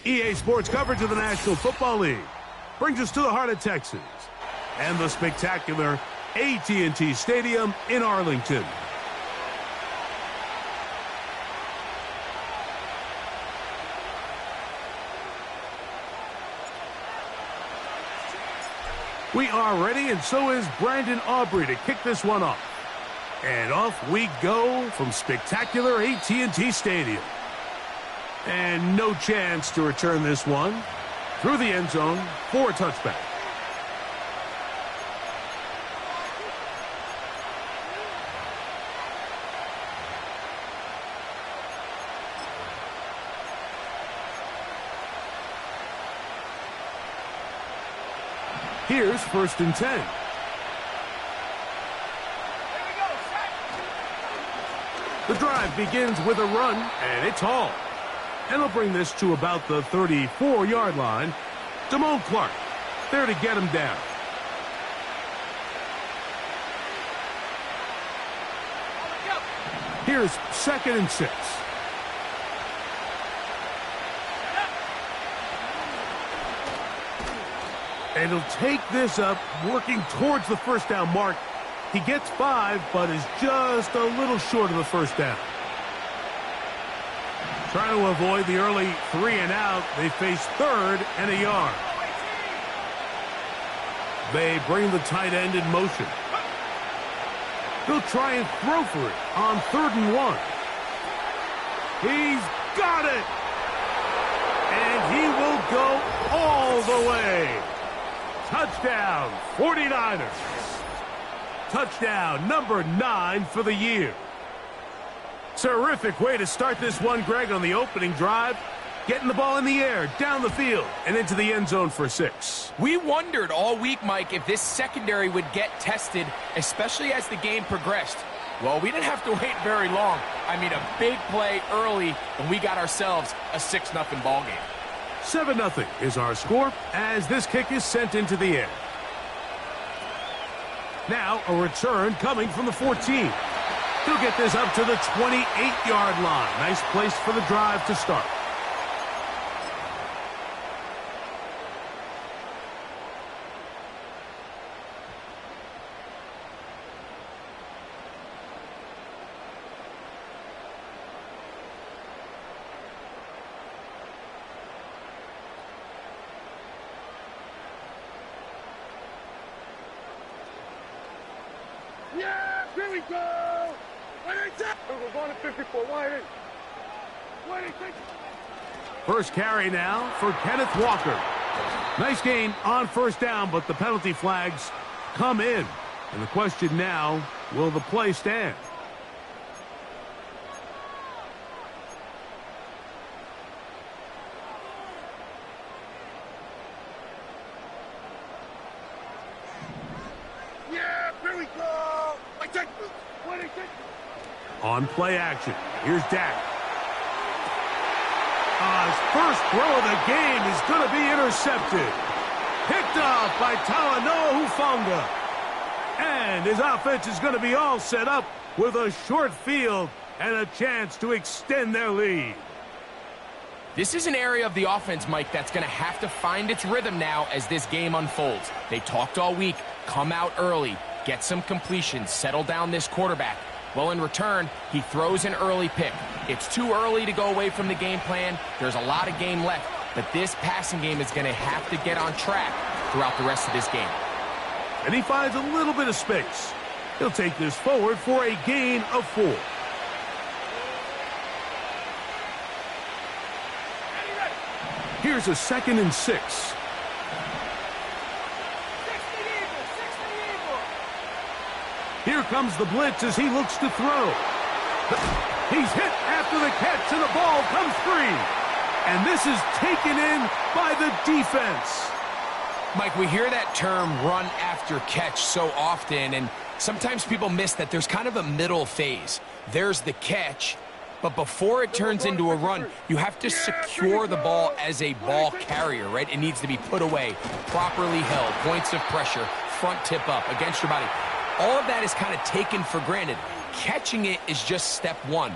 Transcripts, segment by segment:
EA Sports coverage of the National Football League brings us to the heart of Texas and the spectacular AT&T Stadium in Arlington. We are ready, and so is Brandon Aubrey to kick this one off. And off we go from spectacular AT&T Stadium. And no chance to return this one through the end zone for a touchback. Here's 1st and 10. The drive begins with a run, and it's hauled. And he'll bring this to about the 34-yard line. Damone Clark there to get him down. Here's 2nd and 6. And he'll take this up, working towards the 1st down mark. He gets 5, but is just a little short of the 1st down. Trying to avoid the early 3 and out, they face 3rd and a yard. They bring the tight end in motion. They'll try and throw for it on 3rd and 1. He's got it! And he will go all the way. Touchdown, 49ers. Touchdown number 9 for the year. Terrific way to start this one, Greg, on the opening drive. Getting the ball in the air, down the field, and into the end zone for 6. We wondered all week, Mike, if this secondary would get tested, especially as the game progressed. Well, we didn't have to wait very long. I mean, a big play early, and we got ourselves a 6-0 ball game. 7-0 is our score as this kick is sent into the air. Now a return coming from the 14. He'll get this up to the 28-yard line. Nice place for the drive to start. Yeah, here we go! We're going to 54. First carry now for Kenneth Walker. Nice gain on 1st down, but the penalty flags come in. And the question now, will the play stand? On play action, here's Dak. His first throw of the game is going to be intercepted. Picked off by Talanoa Hufanga. And his offense is going to be all set up with a short field and a chance to extend their lead. This is an area of the offense, Mike, that's going to have to find its rhythm now as this game unfolds. They talked all week, come out early, get some completions, settle down this quarterback. Well, in return, he throws an early pick. It's too early to go away from the game plan. There's a lot of game left, but this passing game is going to have to get on track throughout the rest of this game. And he finds a little bit of space. He'll take this forward for a gain of 4. Here's a 2nd and 6. Here comes the blitz as he looks to throw. He's hit after the catch, and the ball comes free. And this is taken in by the defense. Mike, we hear that term run after catch so often, and sometimes people miss that there's kind of a middle phase. There's the catch, but before it turns into a run, you have to secure the ball as a ball carrier, right? It needs to be put away, properly held, points of pressure, front tip up against your body. All of that is kind of taken for granted. Catching it is just step one.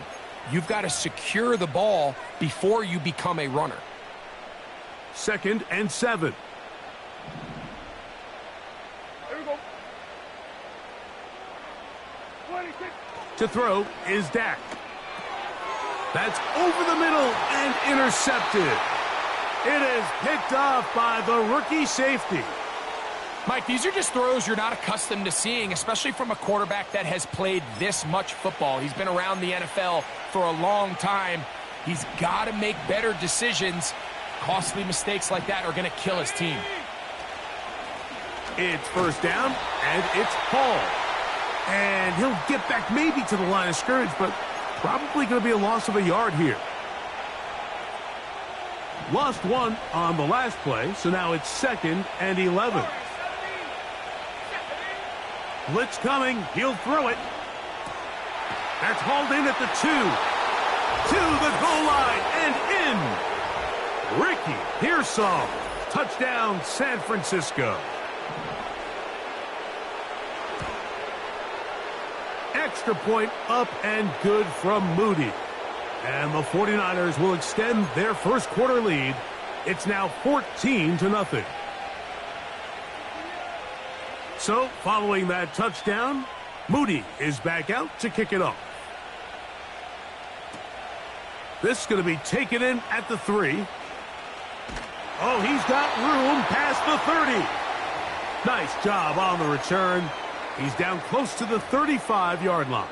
You've got to secure the ball before you become a runner. 2nd and 7. Here we go. To throw is Dak. That's over the middle and intercepted. It is picked off by the rookie safety. Mike, these are just throws you're not accustomed to seeing, especially from a quarterback that has played this much football. He's been around the NFL for a long time. He's got to make better decisions. Costly mistakes like that are going to kill his team. It's 1st down, and it's Hall. And he'll get back maybe to the line of scrimmage, but probably going to be a loss of a yard here. Lost 1 on the last play, so now it's 2nd and 11. Blitz coming. He'll throw it. That's hauled in at the 2. To the goal line and in. Ricky Pearsall. Touchdown, San Francisco. Extra point up and good from Moody. And the 49ers will extend their first quarter lead. It's now 14-0. So, following that touchdown, Moody is back out to kick it off. This is going to be taken in at the 3. Oh, he's got room past the 30. Nice job on the return. He's down close to the 35-yard line.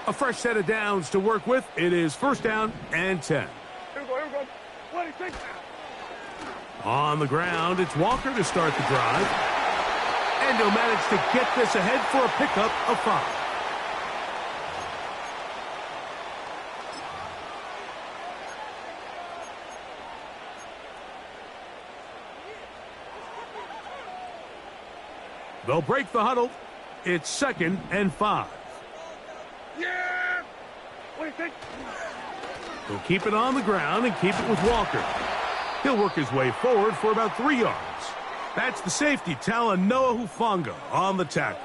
A fresh set of downs to work with. It is 1st down and 10. Here we go, here we go. 26. On the ground, it's Walker to start the drive. And he'll manage to get this ahead for a pickup of 5. They'll break the huddle. It's 2nd and 5. Yeah! 26. He'll keep it on the ground and keep it with Walker. He'll work his way forward for about 3 yards. That's the safety, Talanoa Hufanga, on the tackle.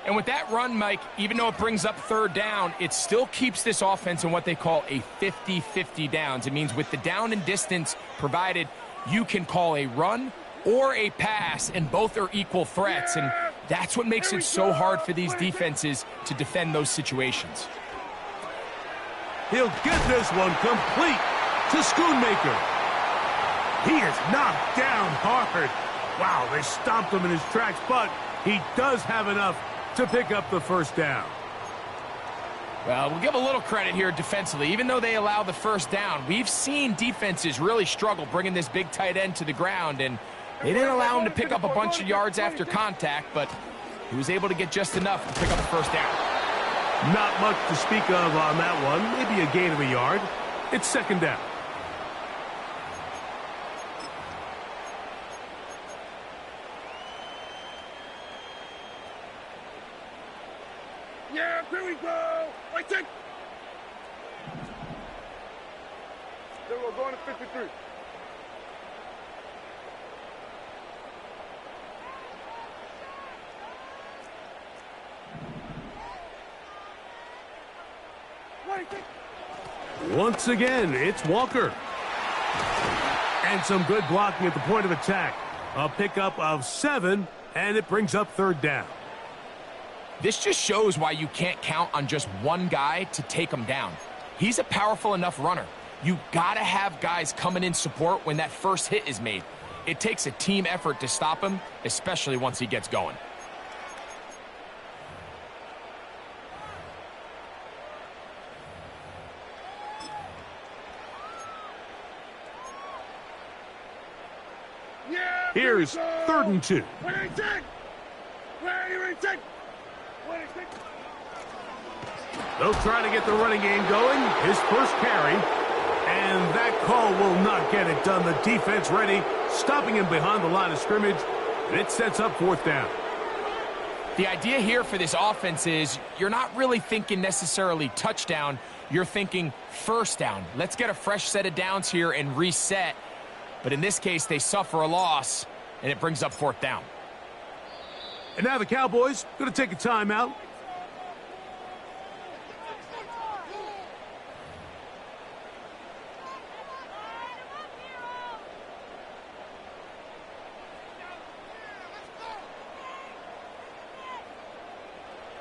And with that run, Mike, even though it brings up 3rd down, it still keeps this offense in what they call a 50-50 downs. It means with the down and distance provided, you can call a run or a pass, and both are equal threats. And that's what makes it so hard for these defenses to defend those situations. He'll get this one complete to Schoonmaker. He is knocked down hard. Wow, they stopped him in his tracks, but he does have enough to pick up the 1st down. Well, we'll give a little credit here defensively. Even though they allow the 1st down, we've seen defenses really struggle bringing this big tight end to the ground, and they didn't allow him to pick up a bunch of yards after contact, but he was able to get just enough to pick up the 1st down. Not much to speak of on that one. Maybe a gain of a yard. It's 2nd down. 3. Once again, it's Walker. And some good blocking at the point of attack. A pickup of 7, and it brings up 3rd down. This just shows why you can't count on just one guy to take him down. He's a powerful enough runner. You gotta have guys coming in support when that first hit is made. It takes a team effort to stop him, especially once he gets going. Here's 3rd and 2. They'll try to get the running game going. His first carry. And that call will not get it done. The defense ready, stopping him behind the line of scrimmage. And it sets up 4th down. The idea here for this offense is you're not really thinking necessarily touchdown. You're thinking 1st down. Let's get a fresh set of downs here and reset. But in this case, they suffer a loss, and it brings up 4th down. And now the Cowboys going to take a timeout.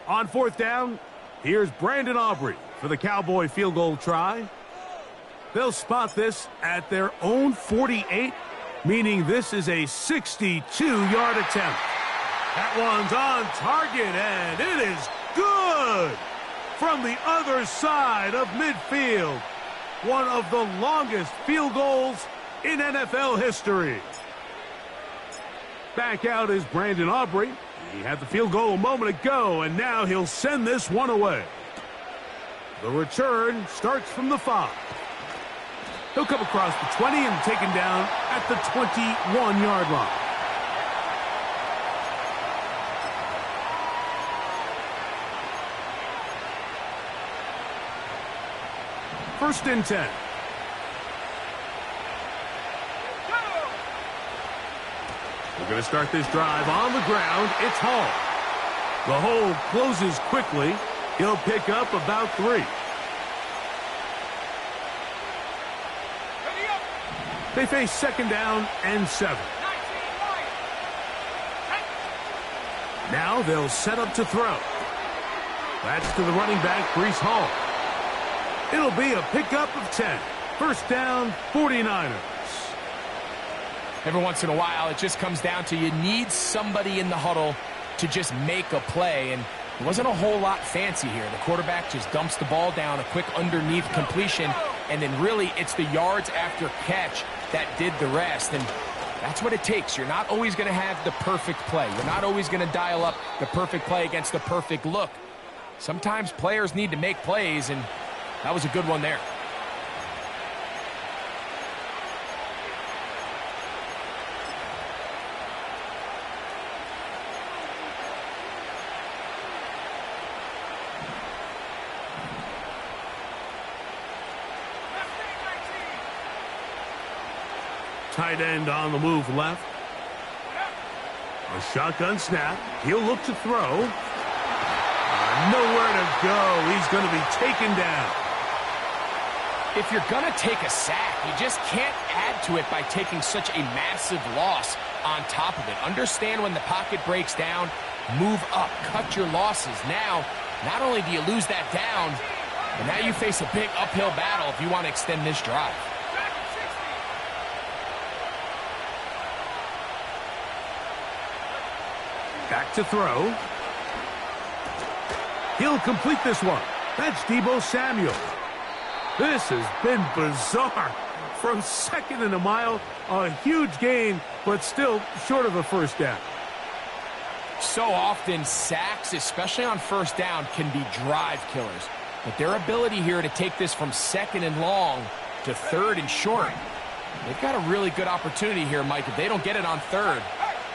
On 4th down, here's Brandon Aubrey for the Cowboy field goal try. They'll spot this at their own 48, meaning this is a 62-yard attempt. That one's on target, and it is good from the other side of midfield. One of the longest field goals in NFL history. Back out is Brandon Aubrey. He had the field goal a moment ago, and now he'll send this one away. The return starts from the 5. He'll come across the 20 and taken down at the 21-yard line. First and 10. We're going to start this drive on the ground. It's Hall. The hole closes quickly. He'll pick up about 3. They face 2nd down and 7. Now they'll set up to throw. That's to the running back, Breece Hall. It'll be a pickup of 10. First down, 49ers. Every once in a while, it just comes down to you need somebody in the huddle to just make a play, and it wasn't a whole lot fancy here. The quarterback just dumps the ball down, a quick underneath completion, and then really it's the yards after catch that did the rest, and that's what it takes. You're not always going to have the perfect play. You're not always going to dial up the perfect play against the perfect look. Sometimes players need to make plays, and that was a good one there. Tight end on the move left. A shotgun snap. He'll look to throw. Nowhere to go. He's going to be taken down. If you're going to take a sack, you just can't add to it by taking such a massive loss on top of it. Understand when the pocket breaks down, move up, cut your losses. Now, not only do you lose that down, but now you face a big uphill battle if you want to extend this drive. Back to throw. He'll complete this one. That's Deebo Samuel. This has been bizarre. From 2nd and a mile, a huge gain, but still short of a first down. So often, sacks, especially on first down, can be drive killers. But their ability here to take this from 2nd and long to 3rd and short, they've got a really good opportunity here, Mike. If they don't get it on 3rd,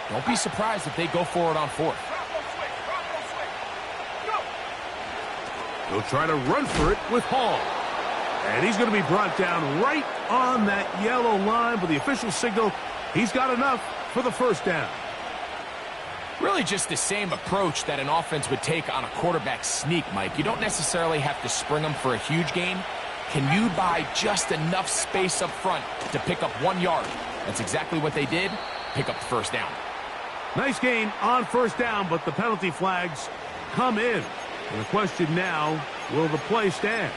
don't be surprised if they go for it on 4th. He'll try to run for it with Hall. And he's going to be brought down right on that yellow line, but the official signal, he's got enough for the first down. Really just the same approach that an offense would take on a quarterback sneak, Mike. You don't necessarily have to spring them for a huge gain. Can you buy just enough space up front to pick up 1 yard? That's exactly what they did. Pick up the first down. Nice gain on first down, but the penalty flags come in. And the question now, will the play stand?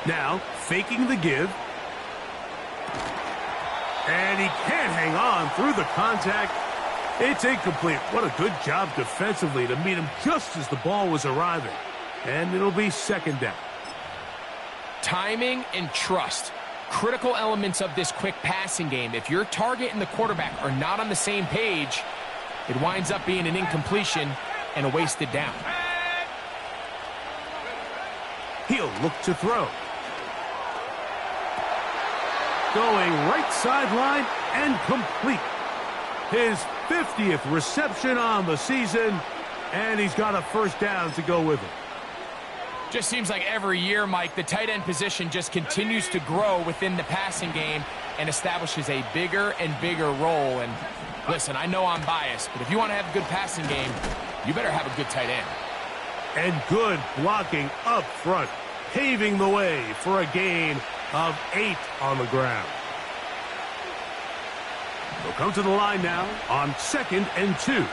Now, faking the give. And he can't hang on through the contact. It's incomplete. What a good job defensively to meet him just as the ball was arriving. And it'll be second down. Timing and trust. Critical elements of this quick passing game. If your target and the quarterback are not on the same page, it winds up being an incompletion and a wasted down. He'll look to throw. Going right sideline and complete. His 50th reception on the season, and he's got a first down to go with it. Just seems like every year, Mike, the tight end position just continues to grow within the passing game and establishes a bigger and bigger role. And listen, I know I'm biased, but if you want to have a good passing game, you better have a good tight end. And good blocking up front, paving the way for a gain of 8 on the ground. They'll come to the line now on 2nd and 2.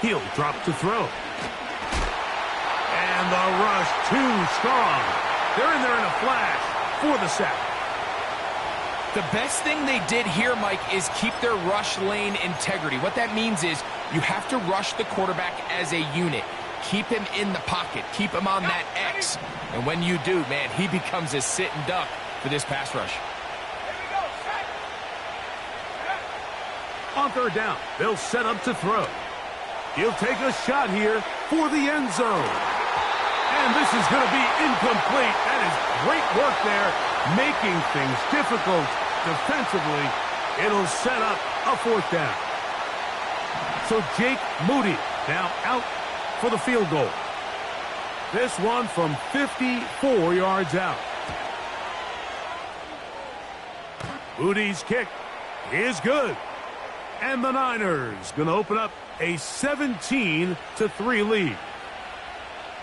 He'll drop to throw. And the rush too strong. They're in there in a flash for the sack. The best thing they did here, Mike, is keep their rush lane integrity. What that means is you have to rush the quarterback as a unit. Keep him in the pocket. Keep him on that X. And when you do, man, he becomes a sit and duck for this pass rush. On third down, they'll set up to throw. He'll take a shot here for the end zone. And this is going to be incomplete. That is great work there, making things difficult defensively. It'll set up a fourth down. So Jake Moody now out for the field goal. This one from 54 yards out. Moody's kick is good. And the Niners going to open up a 17-3 lead.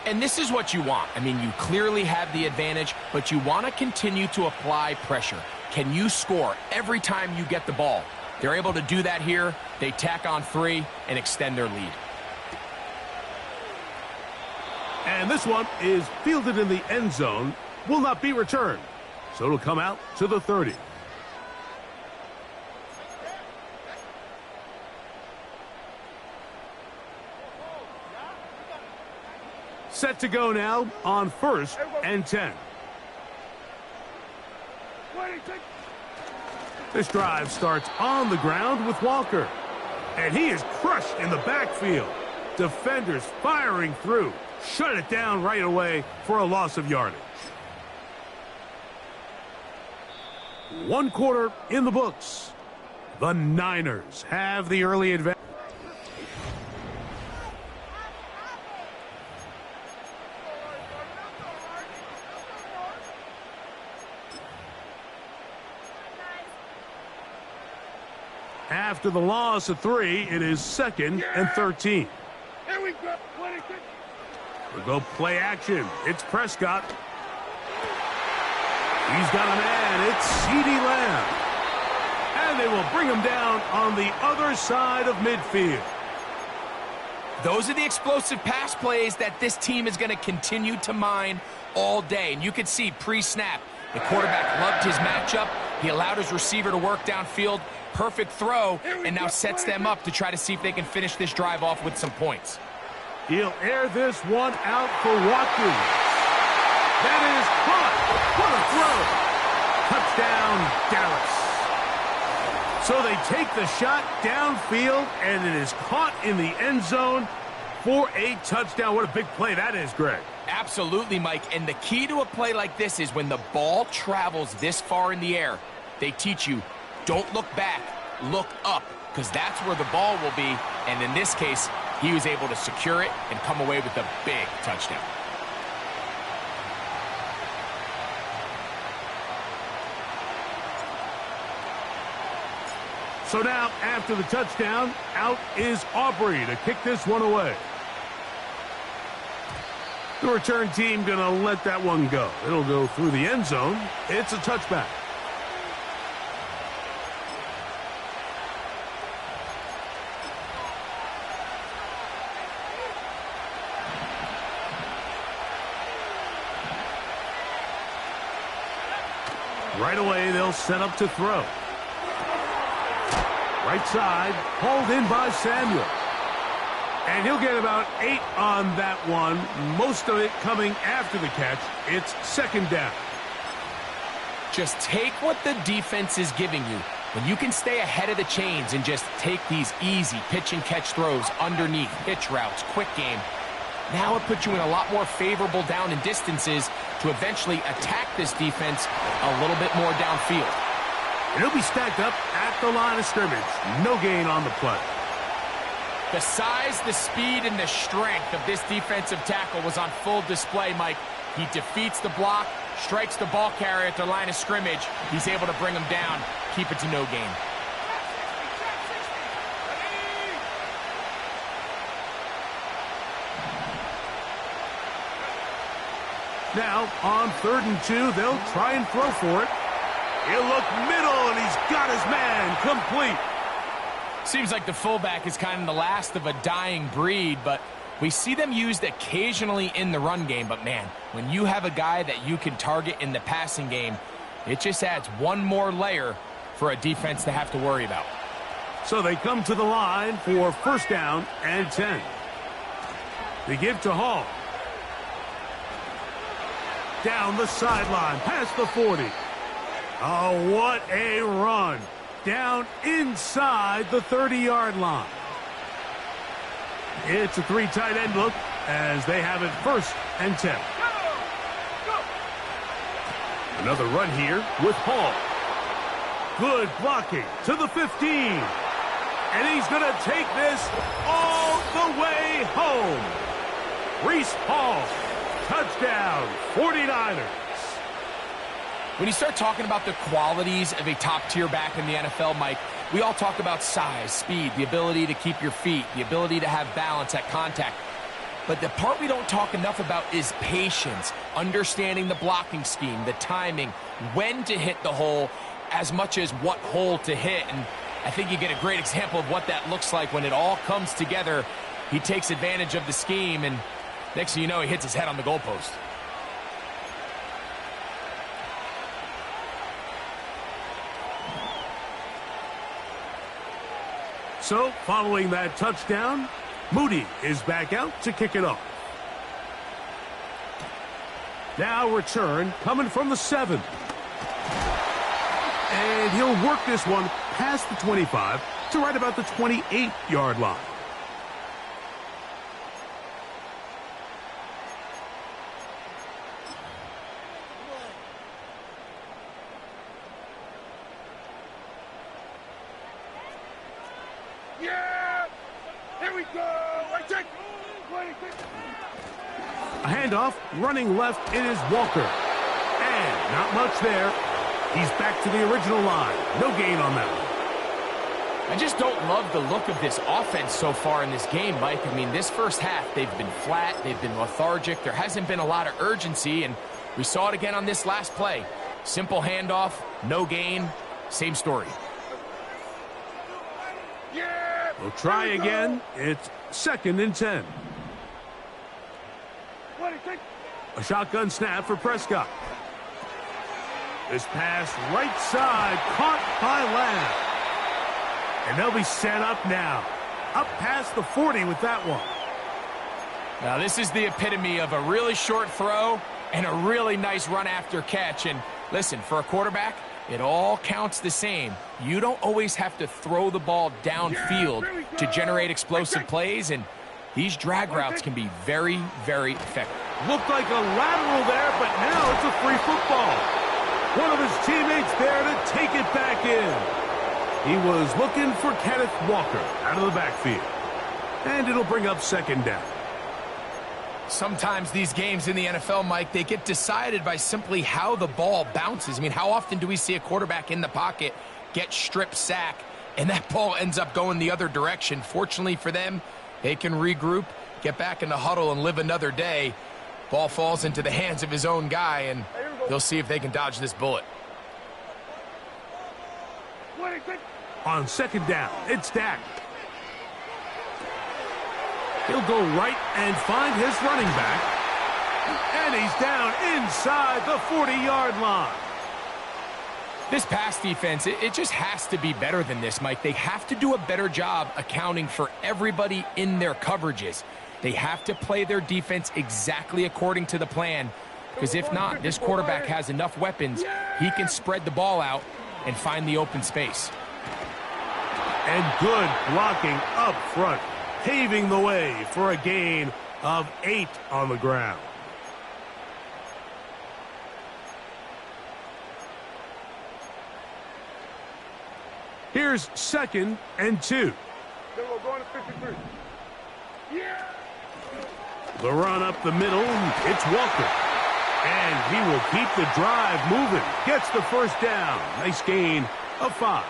And this is what you want. I mean, you clearly have the advantage, but you want to continue to apply pressure. Can you score every time you get the ball? They're able to do that here. They tack on 3 and extend their lead. And this one is fielded in the end zone, will not be returned. So it'll come out to the 30. Set to go now on 1st and 10. This drive starts on the ground with Walker. And he is crushed in the backfield. Defenders firing through. Shut it down right away for a loss of yardage. 1 quarter in the books. The Niners have the early advantage. After the loss of 3, it is 2nd and 13. Here we go. We'll go play action. It's Prescott. He's got a man. It's CeeDee Lamb. And they will bring him down on the other side of midfield. Those are the explosive pass plays that this team is going to continue to mine all day. And you can see pre-snap, the quarterback loved his matchup. He allowed his receiver to work downfield. Perfect throw, and now sets them up to try to see if they can finish this drive off with some points. He'll air this one out for Watkins. That is caught. What a throw. Touchdown, Dallas. So they take the shot downfield, and it is caught in the end zone for a touchdown. What a big play that is, Greg. Absolutely, Mike. And the key to a play like this is when the ball travels this far in the air, they teach you, don't look back, look up, because that's where the ball will be. And in this case, he was able to secure it and come away with a big touchdown. So now, after the touchdown, out is Aubrey to kick this one away. The return team going to let that one go. It'll go through the end zone. It's a touchback. Right away, they'll set up to throw. Right side, hauled in by Samuel. And he'll get about 8 on that one, most of it coming after the catch. It's second down. Just take what the defense is giving you. When you can stay ahead of the chains and just take these easy pitch and catch throws underneath, pitch routes, quick game, now it puts you in a lot more favorable down and distances to eventually attack this defense a little bit more downfield. And he'll be stacked up at the line of scrimmage. No gain on the play. The size, the speed, and the strength of this defensive tackle was on full display, Mike. He defeats the block, strikes the ball carrier at the line of scrimmage. He's able to bring him down, keep it to no gain. Now, on 3rd and 2, they'll try and throw for it. He'll look middle, and he's got his man complete. Seems like the fullback is kind of the last of a dying breed, but we see them used occasionally in the run game. But, man, when you have a guy that you can target in the passing game, it just adds one more layer for a defense to have to worry about. So they come to the line for 1st down and 10. They give to Hall. Down the sideline, past the 40. Oh, what a run. Down inside the 30-yard line. It's a 3 tight end look as they have it 1st and 10. Another run here with Hall. Good blocking to the 15. And he's going to take this all the way home. Reese Hall, touchdown, 49ers. When you start talking about the qualities of a top-tier back in the NFL, Mike, we all talk about size, speed, the ability to keep your feet, the ability to have balance at contact. But the part we don't talk enough about is patience, understanding the blocking scheme, the timing, when to hit the hole, as much as what hole to hit. And I think you get a great example of what that looks like when it all comes together. He takes advantage of the scheme, and next thing you know, he hits his head on the goalpost. So, following that touchdown, Moody is back out to kick it off. Now return coming from the 7. And he'll work this one past the 25 to right about the 28-yard line. Yeah! Here we go! Right check! A handoff, running left, it is Walker. And not much there. He's back to the original line. No gain on that one. I just don't love the look of this offense so far in this game, Mike. I mean, this first half, they've been flat, they've been lethargic. There hasn't been a lot of urgency, and we saw it again on this last play. Simple handoff, no gain, same story. Yeah! We'll try again. It's 2nd and 10. A shotgun snap for Prescott. This pass right side, caught by Lamb. And they'll be set up now. Up past the 40 with that one. Now, this is the epitome of a really short throw and a really nice run after catch. And listen, for a quarterback, It all counts the same. You don't always have to throw the ball downfield to generate explosive plays, and these drag routes can be very, very effective. Looked like a lateral there, but now it's a free football. One of his teammates there to take it back in. He was looking for Kenneth Walker out of the backfield. And it'll bring up second down. Sometimes these games in the NFL, Mike, they get decided by simply how the ball bounces. I mean, how often do we see a quarterback in the pocket get strip sack, and that ball ends up going the other direction? Fortunately for them, they can regroup, get back in the huddle, and live another day. Ball falls into the hands of his own guy, and they'll see if they can dodge this bullet. On second down, it's Dak. He'll go right and find his running back. And he's down inside the 40-yard line. This pass defense, it just has to be better than this, Mike. They have to do a better job accounting for everybody in their coverages. They have to play their defense exactly according to the plan, because if not, this quarterback has enough weapons. He can spread the ball out and find the open space. And good blocking up front, paving the way for a gain of 8 on the ground. Here's 2nd and 2. The run up the middle, it's Walker. And he will keep the drive moving. Gets the first down. Nice gain of 5.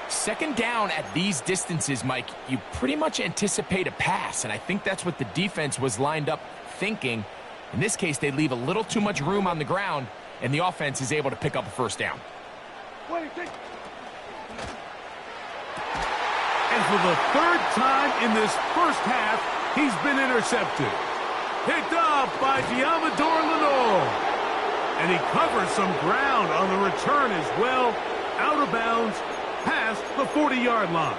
Second down at these distances, Mike, you pretty much anticipate a pass, and I think that's what the defense was lined up thinking. In this case, they leave a little too much room on the ground, and the offense is able to pick up a first down. And for the 3rd time in this first half, he's been intercepted. Picked up by Diamador Lenore. And he covers some ground on the return as well. Out of bounds, past the 40-yard line.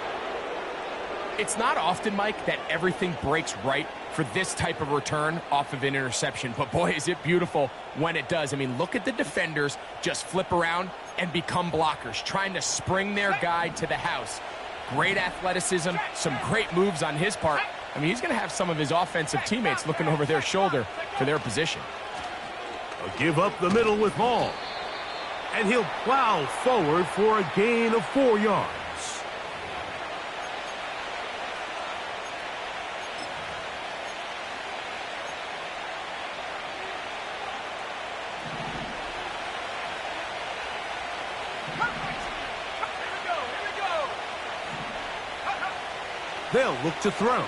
It's not often, Mike, that everything breaks right for this type of return off of an interception. But boy, is it beautiful when it does. I mean, look at the defenders just flip around and become blockers, trying to spring their guy to the house. Great athleticism, some great moves on his part. I mean, he's going to have some of his offensive teammates looking over their shoulder for their position. A give up the middle with Hall. And he'll plow forward for a gain of 4 yards. They'll look to throw.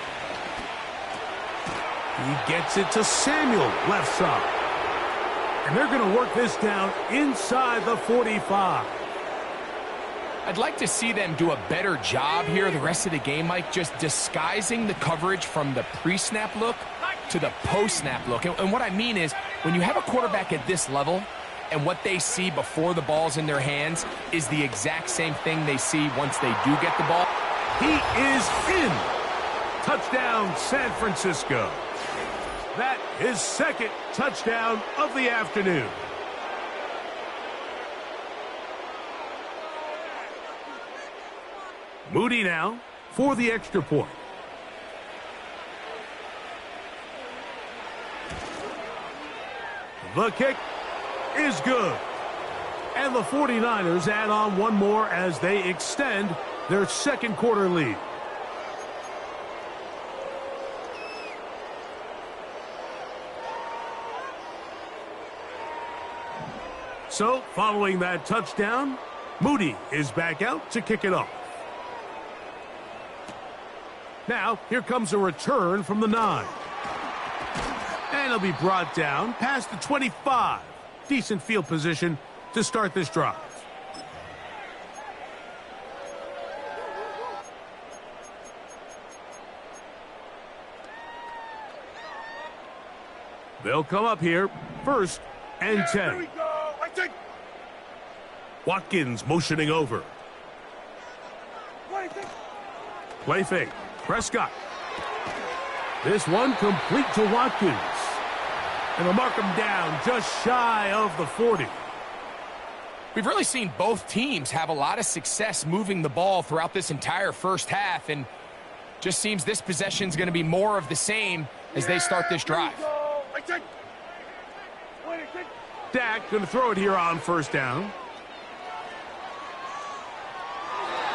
He gets it to Samuel, left side. And they're going to work this down inside the 45. I'd like to see them do a better job here the rest of the game, Mike, just disguising the coverage from the pre-snap look to the post-snap look. And what I mean is, when you have a quarterback at this level and what they see before the ball's in their hands is the exact same thing they see once they do get the ball. He is in. Touchdown, San Francisco. That is 2nd touchdown of the afternoon. Moody now for the extra point. The kick is good. And the 49ers add on one more as they extend their 2nd quarter lead. So, following that touchdown, Moody is back out to kick it off. Now, here comes a return from the 9. And he'll be brought down past the 25. Decent field position to start this drive. They'll come up here, 1st and 10. Watkins motioning over. Play fake. Prescott. This one complete to Watkins. And they'll mark him down just shy of the 40. We've really seen both teams have a lot of success moving the ball throughout this entire first half, and just seems this possession is going to be more of the same as they start this drive. Dak going to throw it here on first down.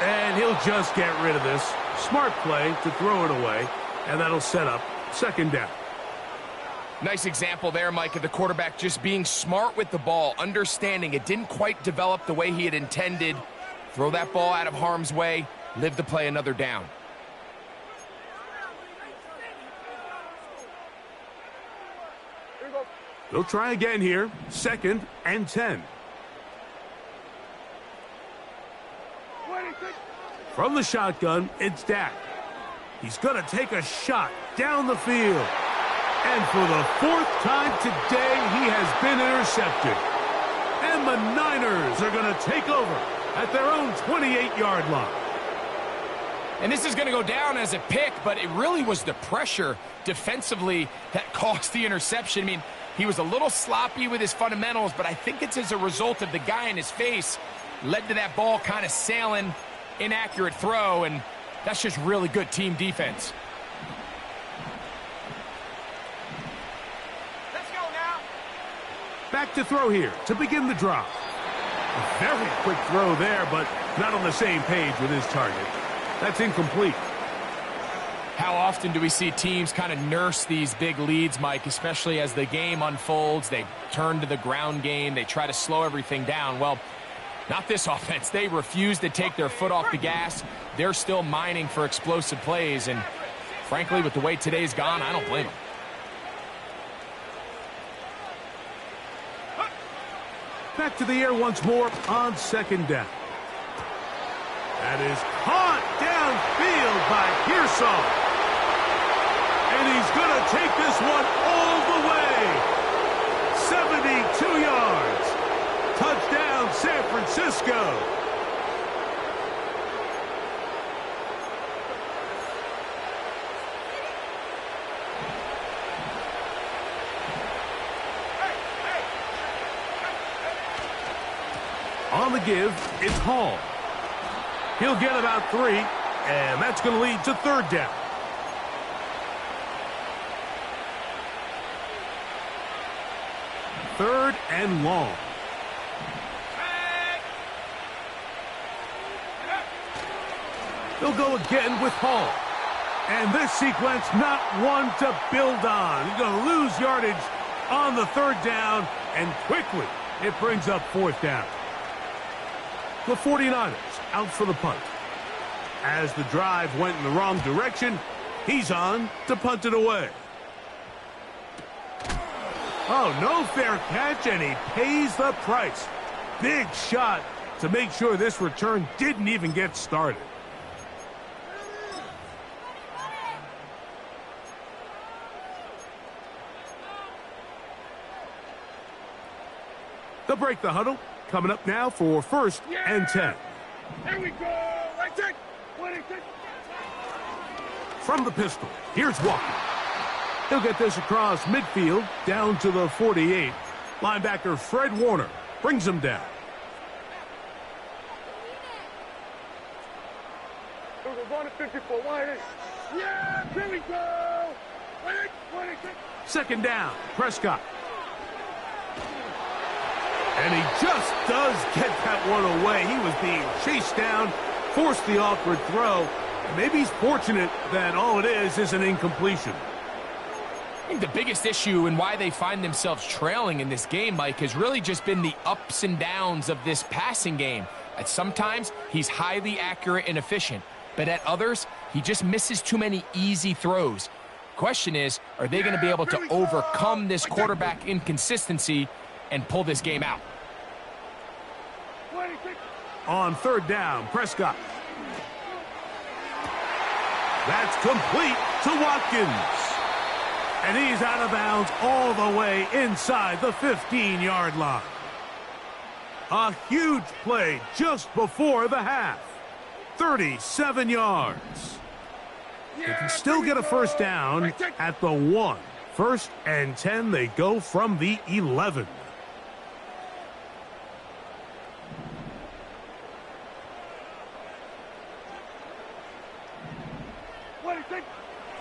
And he'll just get rid of this. Smart play to throw it away, and that'll set up second down. Nice example there, Mike, of the quarterback just being smart with the ball, understanding it didn't quite develop the way he had intended. Throw that ball out of harm's way, live to play another down. They'll try again here. 2nd and 10. From the shotgun, it's Dak. He's going to take a shot down the field. And for the 4th time today, he has been intercepted. And the Niners are going to take over at their own 28-yard line. And this is going to go down as a pick, but it really was the pressure defensively that caused the interception. I mean, he was a little sloppy with his fundamentals, but I think it's as a result of the guy in his face led to that ball kind of sailing, inaccurate throw, and that's just really good team defense. Back to throw here to begin the drive. A very quick throw there, but not on the same page with his target. That's incomplete. How often do we see teams kind of nurse these big leads, Mike, especially as the game unfolds? They turn to the ground game. They try to slow everything down. Well, not this offense. They refuse to take their foot off the gas. They're still mining for explosive plays, and frankly, with the way today's gone, I don't blame them. Back to the air once more on second down. That is caught downfield by Pearsall. And he's going to take this one all the way. 72 yards. Touchdown, San Francisco. On the give, it's Hall. He'll get about 3, and that's going to lead to 3rd down. Third and long. They'll go again with Hall. And this sequence, not one to build on. He's going to lose yardage on the 3rd down, and quickly it brings up 4th down. The 49ers out for the punt. As the drive went in the wrong direction, he's on to punt it away. Oh, no fair catch, and he pays the price. Big shot to make sure this return didn't even get started. They'll break the huddle. Coming up now for 1st and 10. Here we go. Right there. 26. From the pistol, here's Walker. He'll get this across midfield down to the 48. Linebacker Fred Warner brings him down. We're going to 54. Yeah, here we go. 26. 2nd down, Prescott. And he just does get that one away. He was being chased down, forced the awkward throw. And maybe he's fortunate that all it is an incompletion. I think the biggest issue and why they find themselves trailing in this game, Mike, has really just been the ups and downs of this passing game. At sometimes, he's highly accurate and efficient. But at others, he just misses too many easy throws. Question is, are they going to be able to overcome this quarterback inconsistency and pull this game out? On 3rd down, Prescott. That's complete to Watkins. And he's out of bounds all the way inside the 15-yard line. A huge play just before the half. 37 yards. They can still get a 1st down at the 1. 1st and 10, they go from the 11.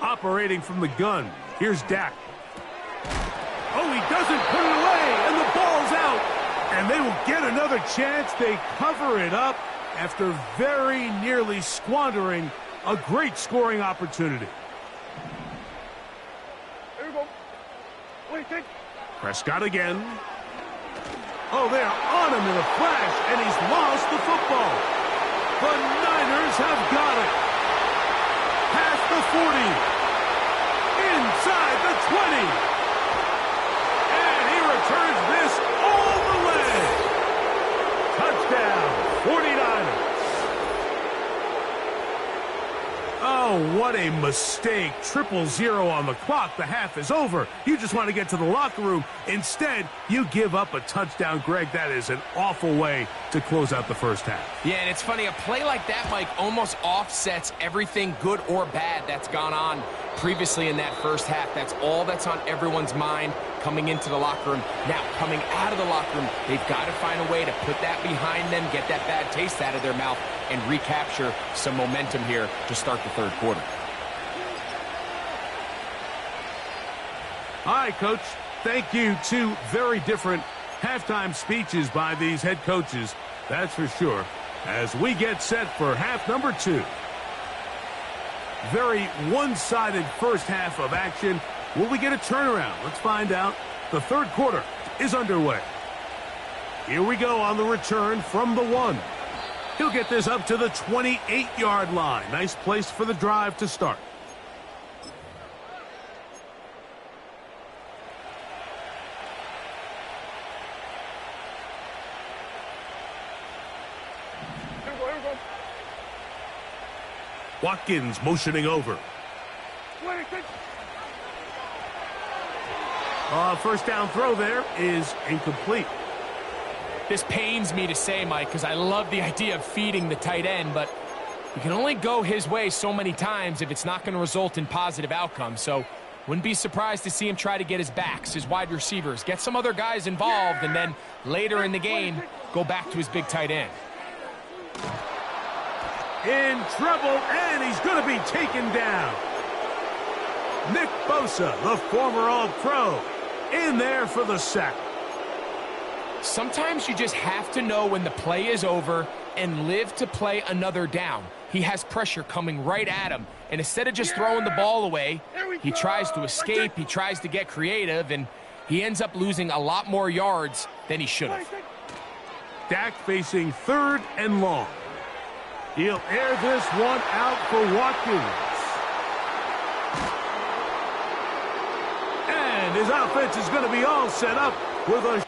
Operating from the gun, here's Dak. Oh, he doesn't put it away, and the ball's out. And they will get another chance. They cover it up after very nearly squandering a great scoring opportunity. Here we go. Wait, take. Prescott again. Oh, they're on him in a flash, and he's lost the football. The Niners have got it. Past the 40. Inside the 20. And he returns this all the way. Touchdown, 49ers. Oh, what a mistake. 0-0 on the clock. The half is over. You just want to get to the locker room. Instead, you give up a touchdown, Greg. That is an awful way to close out the first half. Yeah, and it's funny, a play like that, Mike, almost offsets everything good or bad that's gone on previously in that first half. That's all that's on everyone's mind coming into the locker room. Now, coming out of the locker room, they've got to find a way to put that behind them, get that bad taste out of their mouth, and recapture some momentum here to start the third quarter. All right, Coach. Thank you. Two very different halftime speeches by these head coaches, that's for sure, as we get set for half number 2. Very one-sided first half of action. Will we get a turnaround? Let's find out. The third quarter is underway. Here we go on the return from the 1. He'll get this up to the 28-yard line. Nice place for the drive to start. Watkins motioning over. First down throw there is incomplete. This pains me to say, Mike, because I love the idea of feeding the tight end, but you can only go his way so many times if it's not going to result in positive outcomes. So wouldn't be surprised to see him try to get his backs, his wide receivers, get some other guys involved, and then later in the game, go back to his big tight end. In trouble, and he's going to be taken down. Nick Bosa, the former All-Pro, in there for the sack. Sometimes you just have to know when the play is over and live to play another down. He has pressure coming right at him, and instead of just throwing the ball away, he tries to escape, he tries to get creative, and he ends up losing a lot more yards than he should have. Dak facing third and long. He'll air this one out for Watkins. And his offense is going to be all set up with a